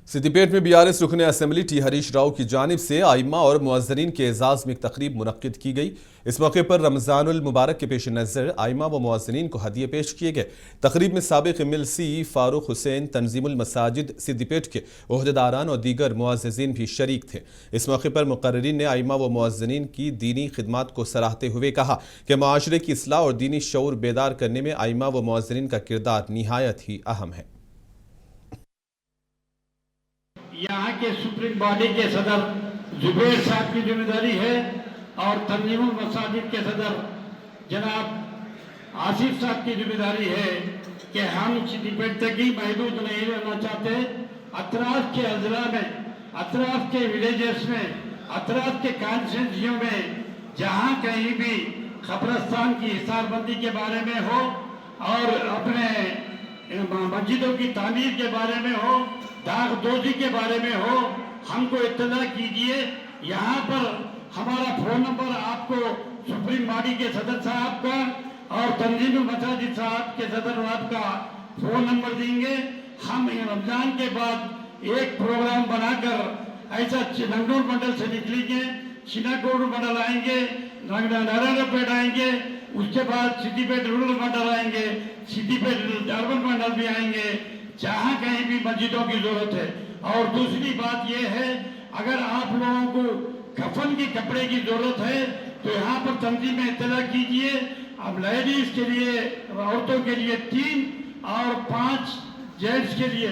सिद्दीपेट में बीआरएस रुकने assembly T Harish Rao की जानिब से आइम्मा और मुअज्जिनीन के एजाज में एक तकरीब मुनक्किद की गई। इस मौके पर रमजानुल मुबारक के पेश नज़र आइम्मा व मुअज्जिनीन को हदिये पेश किए गए। तकरीब में साबिक एमएलसी फारूक हुसैन, तंजीमुल मसाजिद सिद्दीपेट के ओहदेदारान और दीगर मुअज्जिजीन भी शरीक थे। इस मौके पर मुकर्रिरीन ने आइम्मा व मुअज्जिनीन की दीनी खिदमत को सराहते हुए कहा कि माशरे की इस्लाह और दीनी शऊर बेदार करने में आइम्मा व मुअज्जिनीन का किरदार निहायत ही अहम है। यहाँ के सुप्रीम बॉडी के सदर जुबैर साहब की जिम्मेदारी है और तंजीमुल मसाजिद के सदर जनाब आसिफ साहब की जिम्मेदारी है कि हम सिद्दीपेट तक ही महदूद नहीं रहना चाहते। अतराफ के अजला में, अतराफ के विलेजेस में, अतराफ के कॉन्स्टिट्यूंसियों में जहाँ कहीं भी कब्रस्तान की हिसारबंदी के बारे में हो और अपने मस्जिदों की तामीर के बारे में हो, दागदोजी के बारे में हो, हमको इत्तला कीजिए। यहाँ पर हमारा फ़ोन नंबर आपको सुप्रीम बॉडी के सदर साहब का और तंजीमुल मसाजिद साहब के सदर का फ़ोन नंबर देंगे। हम रमज़ान के बाद एक प्रोग्राम बनाकर ऐसा नंगनूर मंडल से निकलेंगे, शिनागोड मंडल आएंगे, नारायणपेट आएंगे, उसके बाद सिद्दीपेट रूरल मंडल आएंगे, सिद्दीपेट अर्बन मंडल भी आएंगे, जहाँ कहीं भी मस्जिदों की जरूरत है। और दूसरी बात यह है, अगर आप लोगों को कफन के कपड़े की जरूरत है तो यहाँ पर तंजीम में इत्तला कीजिए। अब लेडीज के लिए, औरतों के लिए 3 और 5 जेंट्स के लिए।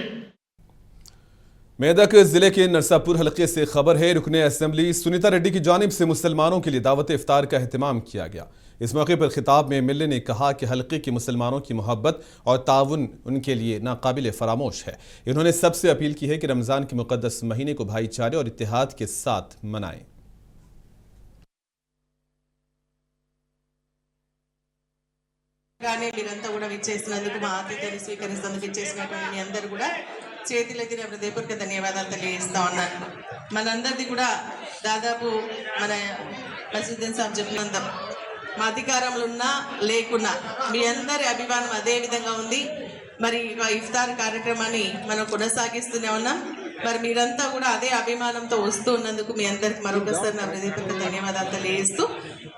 मेदक जिले के नरसापुर हलके से खबर है, रुकने असेंबली सुनीता रेड्डी की जानिब से मुसलमानों के लिए दावत इफ्तार का एहतमाम किया गया। इस मौके पर खिताब में एमएलए ने कहा कि हलके की मुसलमानों की मोहब्बत और ताउन उनके लिए नाकाबिल फरामोश है। इन्होंने सबसे अपील की है कि रमज़ान के मुक़द्दस महीने को भाईचारे और इत्तेहाद के साथ मनाएं। మీరంతా కూడా విచ్చేసినందుకు మా ఆతిథ్యాన్ని స్వీకరిస్తున్నందుకు విచ్చేసినటువంటి మీ అందరూ కూడా చేతులెత్తి హృదయపూర్వక ధన్యవాదాలు తెలియజేస్తా ఉన్నాను. మనందరిది కూడా దాదాపు మన మసీదుద్దీన్ సాబ్ చెప్పినంత మా అధికారంలో ఉన్నా లేకున్నా మీ అందరి అభిమానం అదే విధంగా ఉంది. మరి ఇఫ్తార్ కార్యక్రమాన్ని మనం కొనసాగిస్తూనే ఉన్నాం. మరి మీరంతా కూడా అదే అభిమానంతో వస్తూ ఉన్నందుకు మీ అందరికి మరొకసారి నా హృదయపూర్వక ధన్యవాదాలు తెలియజేస్తూ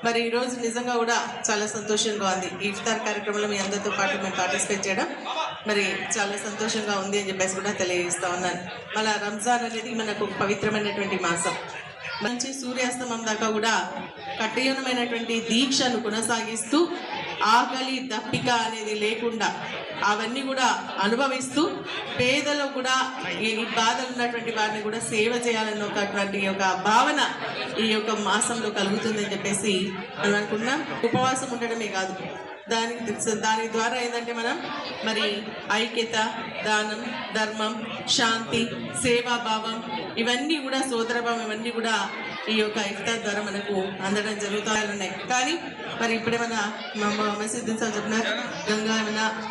మరి ఈరోజు నిజంగా కూడా చాలా సంతోషంగా ఉంది. ఈ ఇఫ్తార్ కార్యక్రమంలో మీ అందరితో పాటు మేము పార్టిసిపేట్ చేయడం మరి చాలా సంతోషంగా ఉంది అని చెప్పేసి కూడా తెలియజేస్తా ఉన్నాను. మళ్ళీ రంజాన్ అనేది మనకు పవిత్రమైనటువంటి మాసం. మంచి సూర్యాస్తమం దాకా కూడా కఠినమైనటువంటి దీక్షను కొనసాగిస్తూ ఆకలి దప్పిక అనేది లేకుండా అవన్నీ కూడా అనుభవిస్తూ పేదలు కూడా ఈ బాధలు ఉన్నటువంటి వారిని కూడా సేవ చేయాలన్న ఒకటువంటి ఒక భావన ఈ యొక్క మాసంలో కలుగుతుందని చెప్పేసి మనం అనుకున్నాం. ఉపవాసం ఉండడమే కాదు, దాని ద్వారా ఏంటంటే మనం మరి ఐక్యత, దానం, ధర్మం, శాంతి, సేవాభావం ఇవన్నీ కూడా సోదరభావం ఇవన్నీ కూడా ఈ యొక్క ఇఫ్తార్ ద్వారా మనకు అందడం జరుగుతున్నాయి. కానీ మరి ఇప్పుడే మన మసీదుద్దీన్ సాబ్ చెప్పినారు, గంగా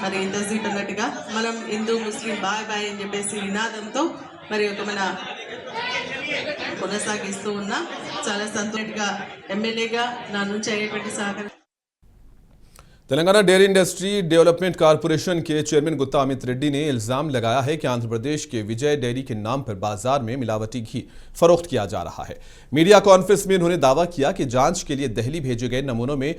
మరి తస్దీక్ అన్నట్టుగా మనం హిందూ ముస్లిం బాయ్ బాయ్ అని చెప్పేసి నినాదంతో మరి ఒక మన కొనసాగిస్తూ ఉన్నా. చాలా సంతోషంగా ఎమ్మెల్యేగా నా నుంచి అయ్యేటువంటి సహకారం. Telangana dairy industry development corporation के चेयरमैन गुत्ता अमित रेड्डी ने इल्जाम लगाया है कि आंध्र प्रदेश के विजय डेयरी के नाम पर बाजार में मिलावटी घी फरोख्त किया जा रहा है। मीडिया कॉन्फ्रेंस में उन्होंने दावा किया कि जांच के लिए दिल्ली भेजे गए नमूनों में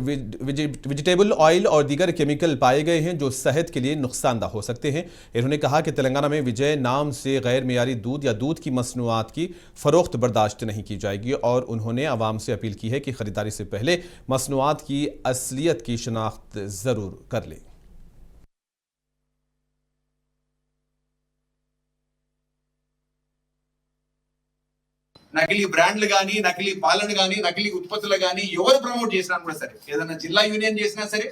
वेजिटेबल ऑयल और दीगर केमिकल पाए गए हैं जो सेहत के लिए नुकसानदा हो सकते हैं। इन्होंने कहा कि तेलंगाना में विजय नाम से गैर मेयारी दूध या दूध की मसनूआत की फरोख्त बर्दाश्त नहीं की जाएगी और उन्होंने आवाम से अपील की है कि खरीदारी से पहले मसनूआत की असलियत की शनाख्त जरूर कर ले। నకిలీ బ్రాండ్లు కానీ, నకిలీ పాలన కానీ, నకిలీ ఉత్పత్తులు కానీ ఎవరు ప్రమోట్ చేసినా కూడా సరే, ఏదైనా జిల్లా యూనియన్ చేసినా సరే,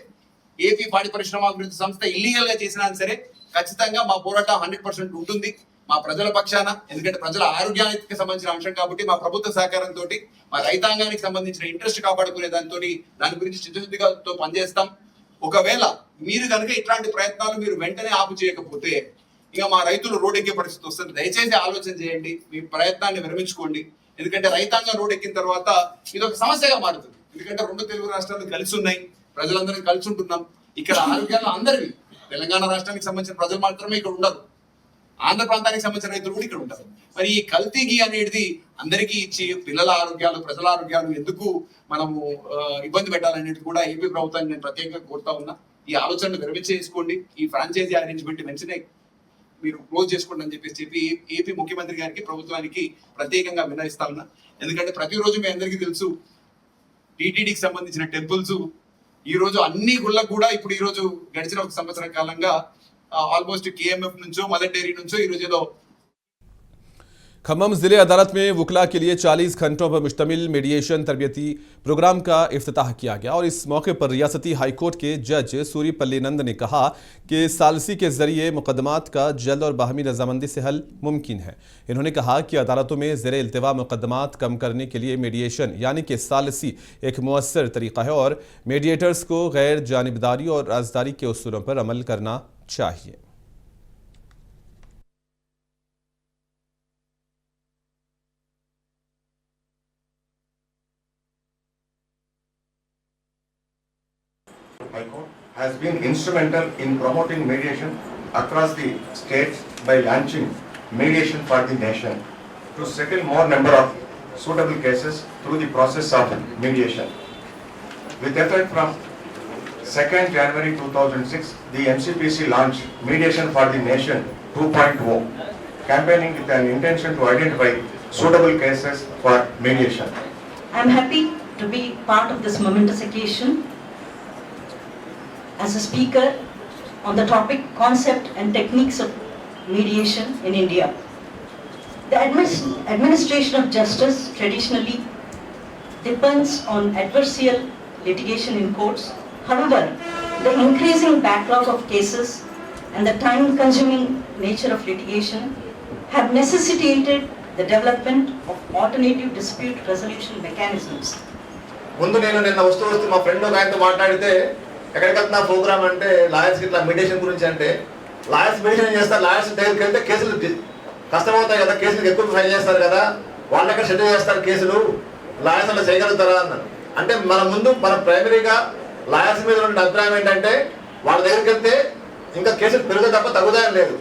ఏపీ పాడి పరిశ్రమ అభివృద్ధి సంస్థ ఇల్లీగల్ గా చేసినా సరే, ఖచ్చితంగా మా పోరాటం 100% ఉంటుంది మా ప్రజల పక్షాన. ఎందుకంటే ప్రజల ఆరోగ్యానికి సంబంధించిన అంశం కాబట్టి మా ప్రభుత్వ సహకారంతో మా రైతాంగానికి సంబంధించిన ఇంట్రెస్ట్ కాపాడుకునే దాని గురించి చిత్తశుద్ధిగా పనిచేస్తాం. ఒకవేళ మీరు కనుక ఇట్లాంటి ప్రయత్నాలు మీరు వెంటనే ఆపు చేయకపోతే ఇక మా రైతులు రోడ్డెక్కే పరిస్థితి వస్తుంది. దయచేసి ఆలోచన చేయండి, మీ ప్రయత్నాన్ని విరమించుకోండి. ఎందుకంటే రైతాంగం రోడ్ ఎక్కిన తర్వాత ఇది ఒక సమస్యగా మారుతుంది. ఎందుకంటే 2 తెలుగు రాష్ట్రాలు కలిసి ఉన్నాయి, ప్రజలందరం కలిసి ఉంటున్నాం. ఇక్కడ ఆరోగ్యాలు అందరివి, తెలంగాణ రాష్ట్రానికి సంబంధించిన ప్రజలు మాత్రమే ఇక్కడ ఉండరు. ఆంధ్ర ప్రాంతానికి సంబంధించిన రైతులు కూడా ఇక్కడ ఉంటారు. మరి ఈ కల్తీ ఘీ అనేది అందరికీ ఇచ్చి పిల్లల ఆరోగ్యాలు, ప్రజల ఆరోగ్యాలు ఎందుకు మనము ఇబ్బంది పెట్టాలనేది కూడా ఏపీ ప్రభుత్వాన్ని నేను ప్రత్యేకంగా కోరుతా ఉన్నా. ఈ ఆలోచనను విరమించేసుకోండి. ఈ ఫ్రాంచైజీ అరేంజ్మెంట్ వెంటనే మీరు క్లోజ్ చేసుకోండి అని చెప్పి ఏపీ ముఖ్యమంత్రి గారికి, ప్రభుత్వానికి ప్రత్యేకంగా విన్నవిస్తా ఉన్నా. ఎందుకంటే ప్రతిరోజు మీ అందరికీ తెలుసు టీటీడీకి సంబంధించిన టెంపుల్స్ ఈ రోజు అన్ని గుళ్ళకు కూడా ఇప్పుడు ఈ రోజు గడిచిన ఒక సంవత్సరం కాలంగా ఆల్మోస్ట్ కేఎంఎఫ్ నుంచో మదర్ డైరీ నుంచో ఈ రోజు ఏదో खम्मम जिले अदालत में वकला के लिए 40 घंटों पर मुश्तमिल मीडिएशन तरबियती प्रोग्राम का इफ्तिताह किया गया और इस मौके पर रियासती हाईकोर्ट के जज सूरी पल्लीनंद ने कहा कि सालसी के जरिए मुकदमात का जल्द और बाहमी रजामंदी से हल मुमकिन है। इन्होंने कहा कि अदालतों में ज़ेरे इल्तिवा मुकदमात कम करने के लिए मीडिएशन यानी कि सालसी एक मुअस्सर तरीका है और मीडिएटर्स को गैर जानिबदारी और राजदारी के उसूलों पर अमल करना चाहिए। High Court has been instrumental in promoting mediation across the states by launching Mediation for the Nation to settle more number of suitable cases through the process of mediation. With effect from 2nd January 2006, the MCPC launched Mediation for the Nation 2.0, campaigning with an intention to identify suitable cases for mediation. I am happy to be part of this momentous occasion as a speaker on the topic concept and techniques of mediation in India. The administration of justice traditionally depends on adversarial litigation in courts. However, the increasing backlog of cases and the time-consuming nature of litigation have necessitated the development of alternative dispute resolution mechanisms. ముందు నేను నిన్న వస్తూ మా friend ఒక ఆయనతో మాట్లాడితే ఎక్కడికి వెళ్తున్నా ప్రోగ్రామ్ అంటే లాయర్స్ ఇట్లా మెడిటేషన్ గురించి అంటే లాయర్స్ మెడిటేషన్ చేస్తారు. లాయర్స్ దగ్గరికి వెళ్తే కేసులు కష్టమవుతాయి కదా, కేసులు ఎక్కువ ఫైల్ చేస్తారు కదా, వాళ్ళ ఎక్కడ షెడ్యూల్ చేస్తారు కేసులు, లాయర్స్ అలా చేయగలుగుతారా అన్నారు. అంటే మన ముందు మన ప్రైమరీగా లాయర్స్ మీద ఉన్న అభిప్రాయం ఏంటంటే వాళ్ళ దగ్గరికి వెళ్తే ఇంకా కేసులు పెరుగుతాయి తప్ప తగ్గుతాయని లేదు.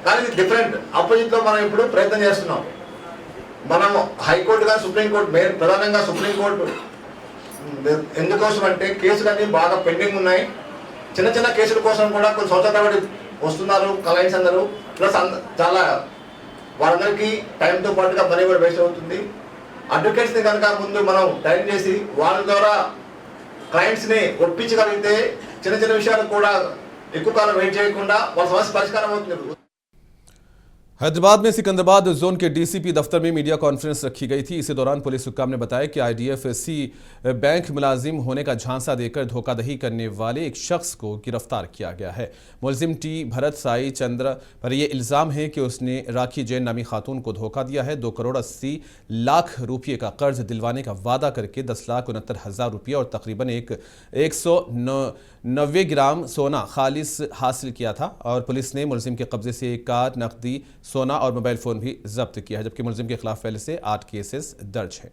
కానీ ఇది డిఫరెంట్ ఆపోజిట్లో మనం ఇప్పుడు ప్రయత్నం చేస్తున్నాం. మనం హైకోర్టు కానీ సుప్రీంకోర్టు మెయిన్ ప్రధానంగా సుప్రీంకోర్టు ఎందుకోసం అంటే కేసులన్నీ బాగా పెండింగ్ ఉన్నాయి. చిన్న చిన్న కేసుల కోసం కూడా కొన్ని సంవత్సరాల తరబడి వస్తున్నారు క్లయింట్స్ అందరూ. ప్లస్ చాలా వాళ్ళందరికీ టైంతో పాటుగా మనీ కూడా వేస్ట్ అవుతుంది. అడ్వకేట్స్ని కనుక ముందు మనం ట్రైన్ చేసి వాళ్ళ ద్వారా క్లయింట్స్ని ఒప్పించగలిగితే చిన్న చిన్న విషయాలు కూడా ఎక్కువ కాలం వెయిట్ చేయకుండా వాళ్ళ సమస్య పరిష్కారం అవుతుంది. हैदराबाद में सिकंदराबाद जोन के डीसीपी दफ्तर में मीडिया कॉन्फ्रेंस रखी गई थी। इसी दौरान पुलिस हुक्काम ने बताया कि आईडीएफसी बैंक मुलाजिम होने का झांसा देकर धोखाधड़ी करने वाले एक शख्स को गिरफ्तार किया गया है। मुलजिम टी भरत साई चंद्र पर यह इल्ज़ाम है कि उसने राखी जैन नामी खातून को धोखा दिया है। 2 करोड़ 80 लाख रुपये का कर्ज दिलवाने का वादा करके 10,69,000 रुपये और तकरीबन 190 ग्राम सोना खालिस हासिल किया था। और पुलिस ने मुलजिम के कब्जे से एक कार, नकदी, सोना और मोबाइल फोन भी जब्त किया है, जबकि मुलजिम के खिलाफ पहले से 8 केसेस दर्ज हैं।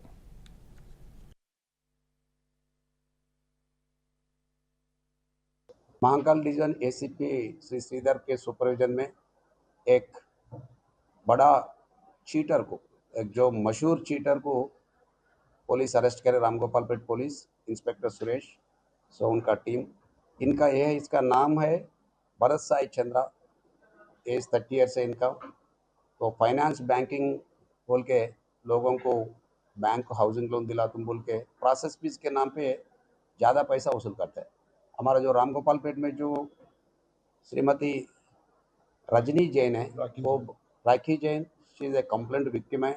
महाकाल डिवीजन एसीपी श्री श्रीधर के सुपरविजन में एक बड़ा चीटर को, एक जो मशहूर चीटर को पुलिस अरेस्ट करे, रामगोपालपेट पुलिस इंस्पेक्टर सुरेश सो उनका टीम, इनका यह इसका नाम है भरत साई चंद्रा, एज 30 ईयर से इनका। तो फाइनेंस बैंकिंग बोल के लोगों को बैंक हाउसिंग लोन दिला तुम बोल के प्रोसेस फीस के नाम पे ज़्यादा पैसा वसूल करता है। हमारा जो रामगोपालपेट में जो श्रीमती रजनी जैन है, वो Rakhi Jain, she is a complaint victim है।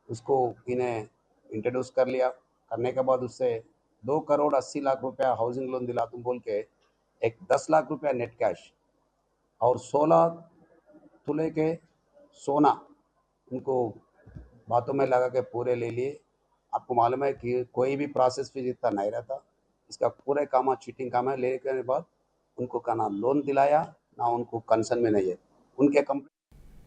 उसको इन्हें इंट्रोड्यूस कर लिया, करने के बाद उससे 2 करोड़ 80 लाख रुपया हाउसिंग लोन दिला तुम बोल के एक 10 लाख रुपया नेट कैश और 16 तुले के सोना उनको बातों में लगा के पूरे ले लिए। आपको मालूम है कि कोई भी प्रोसेस फीस इतना नहीं रहता, इसका पूरे काम चीटिंग काम है। लेने के बाद उनको का ना लोन दिलाया ना उनको कंसर्न में नहीं है। उनके कंपनी